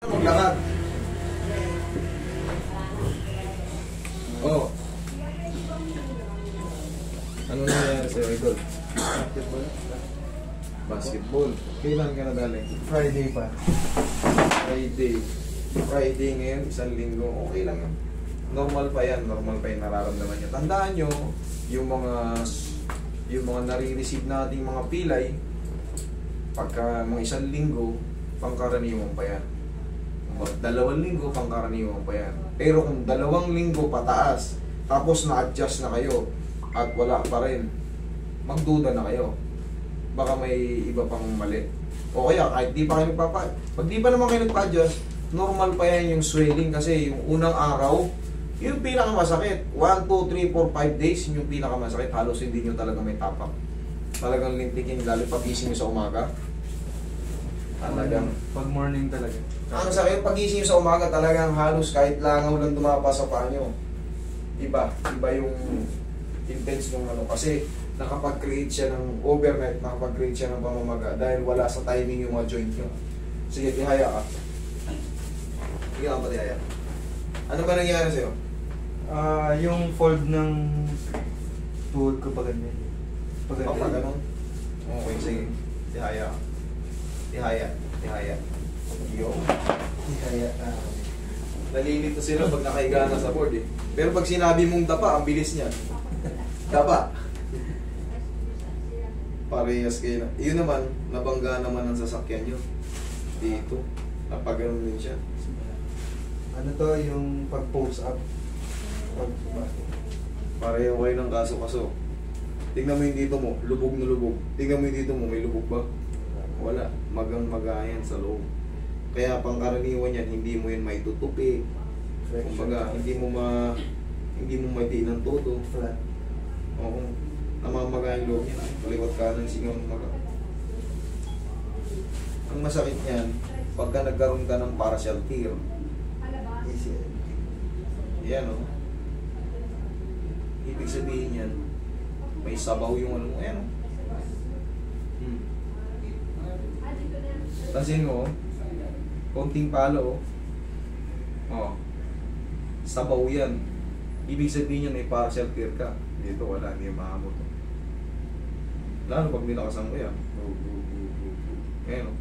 Maglakad. Oh. Ano nangyayari sa'yo, idol? Basketball. Kailan ka na dali? Friday pa. Friday ngayon, isang linggo. Okay lang yan. Normal pa yan. Normal pa yung nararamdaman niya. Tandaan nyo, yung mga nare-receive nating mga pilay, pagka mga isang linggo, pangkaraniwan pa yan. 2 linggo, pangkaraniwan pa yan. Pero kung 2 linggo pataas, tapos na-adjust na kayo, at wala pa rin, magduda na kayo. Baka may iba pang mali. O kaya, kahit di pa kayo pag di pa naman kayo nagpa-adjust, normal pa yan yung swelling kasi yung unang araw, yung pinakamasakit. 1, 2, 3, 4, 5 days, yung pinakamasakit. Halos hindi nyo talaga may tapak. Talagang lintikin, lalo pagising nyo sa umaga. Talagang Pag morning talaga. ang sakit, pagising nyo sa umaga, talagang halos kahit langaw lang dumapa sa paa nyo. Iba yung intense ng ano. Kasi nakapag-create siya ng overnight, nakapag-create siya ng pamamaga dahil wala sa timing yung mga joint nyo. Sige, tihaya ka. Sige ka pa tihaya. Ano ba nangyari sa'yo? Yung fold ng tuhod ko pa ganyan. Pag ganun? Okay, sige. Tihaya ka. Tihaya. Yo. Kaya, Nalilito sila pag nakahiga na sa board eh. Pero pag sinabi mong dapa, ang bilis niya. Dapa. Parehas kayo na. Iyon naman, nabangga naman ang sasakyan nyo. Dito. Napaganon din siya. ano to, yung pag-pose up. Pareho kayo ng kaso-kaso. Tingnan mo yung dito mo, lubog na lubog. Tingnan mo yung dito mo, may lubog ba? Wala. Magang-magayan sa loob. Kaya pangkaraniwan yan, hindi mo yan may tutupi. Kumbaga, hindi mo maitiin ng todo. Flat. Oo. Namamaga yung loob niya. Kaliwat kanan singaw ng maga. Ang masakit niyan, pagka nagkaroon ka ng partial tear. Easy. Yan o. Ibig sabihin yan, may sabaw yung ano mo. Ayan o. Pansin mo, konting palo o. Sabaw yan. Ibig sabihin yan, may partial tear ka. Dito wala, hindi mahamot. Lalo pag nilakasan mo yan. Ayan o.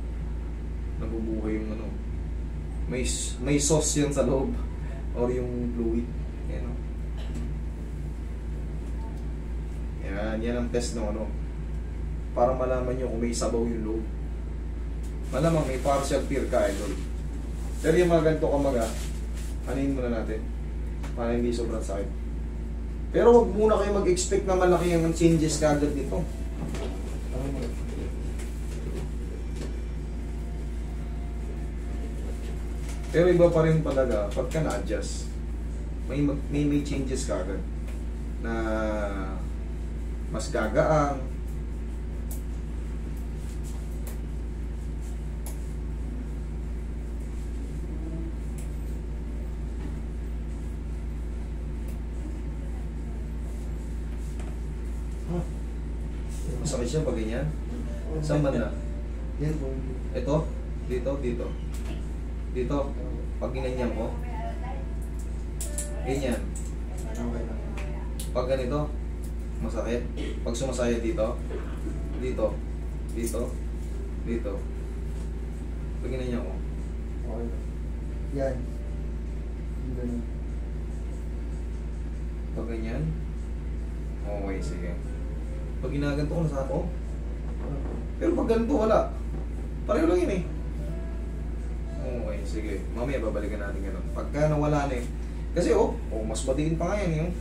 Nabubuhay yung ano. May sauce yan sa loob. Or yung fluid. Ayan o. Yan ang test ng ano. Para malaman nyo kung may sabaw yung loob. Malamang may partial tear ka, idol. Pero yung mga ganito kamaga, anin muna natin. Para hindi sobrang sakit. Pero wag muna kayo mag-expect na malaki yung changes kagad dito. Pero iba pa rin talaga pagka na-adjust. May changes kagad na mas gagaang. Masakit siya pag ganyan. Saan banda? Yan po. Ito? Dito? Dito? Pag ginanyan ko? Ganyan. Okay lang. Pag ganito? Masakit. Pag sumasaya dito? Dito? Pag ginanyan ko? Okay lang. Yan. Yung ganun. Pag ganyan? Okay, sige. Pag ginaganto ko, nasa ako? Pero pag ganito, wala. Pareho lang yun eh. Okay, sige. Mamaya babalikan natin gano'n. Pagka nawala na eh. Kasi mas madiin pa nga yan yung.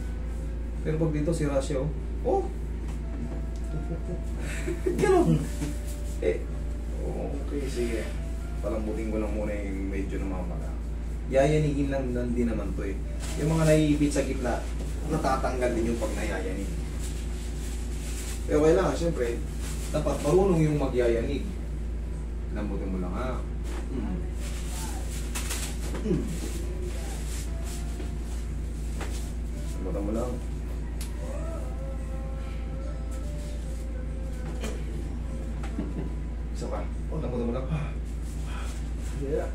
Pero pag dito, sira siya gano'n. Okay, sige. Palambutin ko lang muna yung medyo namamaga. Yayanigin lang din naman to eh. Yung mga naiipit sa gitna, natatanggal din yung pag nayayanig. Pero kailangan, syempre, dapat marunong yung magyayanig. Lambutin mo lang ha. Lambutin mo lang. Isa pa. Lambutin mo lang. Yeah.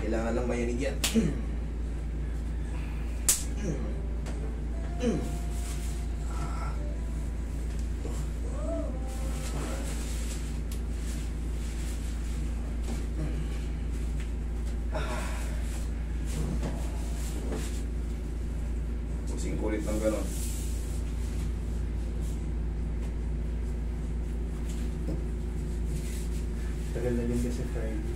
Kailangan lang mayanig yan. Pusing kulit ng ganon. Tagal na din kasi Friday.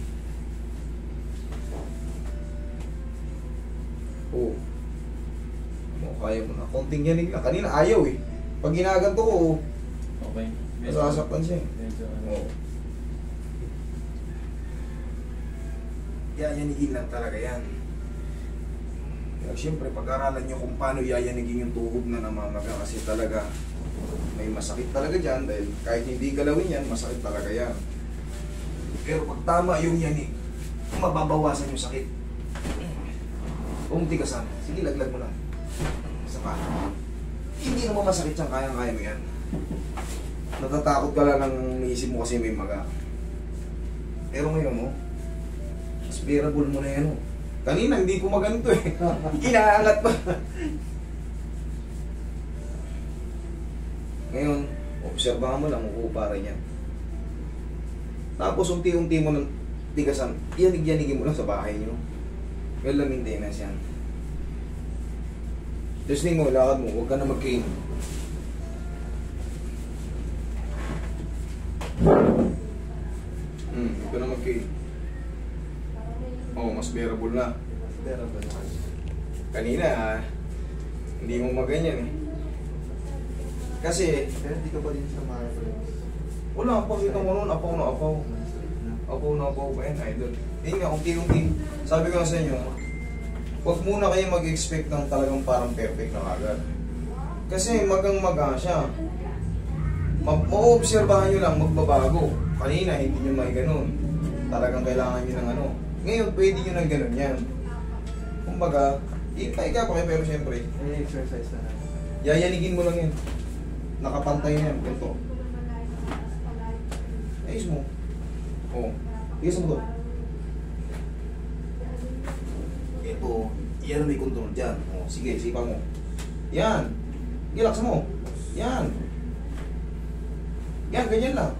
Oo. Kaya mo na. Konting yanig lang. Kanina ayaw eh. Pag ginaganto ko, Okay. nasasaktan siya eh. Medyo ano. Oo. Yayanigin lang talaga yan. Kaya siyempre, pag-aralan nyo kung paano yayanigin yung tuhod na namamaga kasi talaga may masakit talaga dyan dahil kahit hindi galawin yan, masakit talaga yan. Pero pag tama yung yanig, mababawasan yung sakit. Kung tigasan, sige laglag mo lang. Isa pa. Hindi naman masakit yan, kaya-kaya mo yan. Natatakot ka lang ng naisip mo kasi may maga. Pero ngayon mo, mas bearable mo na yan. Kanina hindi ko maganto eh. Inaangat pa. Ngayon, obserbahan mo lang, ukupa rin yan. Tapos unti-unti mo ng tigasan, iyanig-yanigin mo lang sa bahay nyo. Well, lang maintenance yan. Testing mo, lakad mo, huwag ka na mag-cane. Huwag ka na mag-cane. Oh, mas bearable na. Pero ba naman? Kanina, hindi mo maganyan eh. Kasi, Pero hindi ka pa din sa marbles. wala pa, kita mo nun, apaw na apaw. Apaw na apaw pa yan, idol. Yun nga, unti-unti. Sabi ko nga sa inyo, huwag muna kayo mag-expect ng talagang parang perfect na agad. Kasi magang-maga siya. Ma-obserbahan nyo lang, magbabago. Kanina, hindi nyo may ganun. Talagang kailangan nyo ng ano. Ngayon, pwede nyo ng ganun yan. Kumbaga, ipaika pa kayo, pero siyempre, May exercise na lang. yayanigin mo lang yan. Nakapantay na yan, ganito. Ayos mo. Oo. Igas mo to. Ito, yan may control dyan. O, sige, sipa mo. Yan. Relax mo. Yan. Yan, ganyan lang.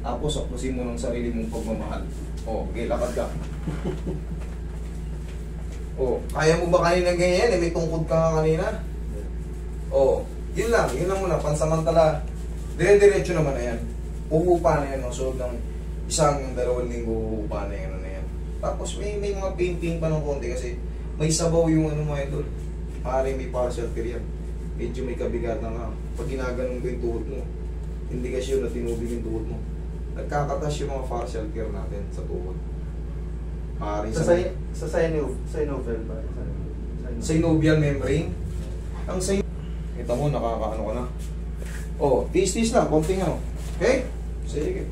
Tapos, apusin mo ng sarili mong pagmamahal. O, okay, lakad ka. O, kaya mo ba kanina ganyan? Eh, may tungkod ka nga kanina. O, yun lang muna, pansamantala. Dire-diretso naman na yan. Uupa na yan, no? So, ng 1-2 linggo, uupa na yan, yan. Tapos, may mga pain pa ng konti kasi may sabaw yung ano mo, idol. Maaaring may partial tear yan. Medyo may kabigatan nga. Pag ginaganon ko yung tuhod mo, indikasyon na tinubig yung tuhod mo. Nagkakatas yung mga partial tear natin sa tuhod. Maaaring Sa synovial ba? synovial membrane. Ang kita mo, nakakaano ka na. Oh, tis lang, konting ano. Okay? Sige.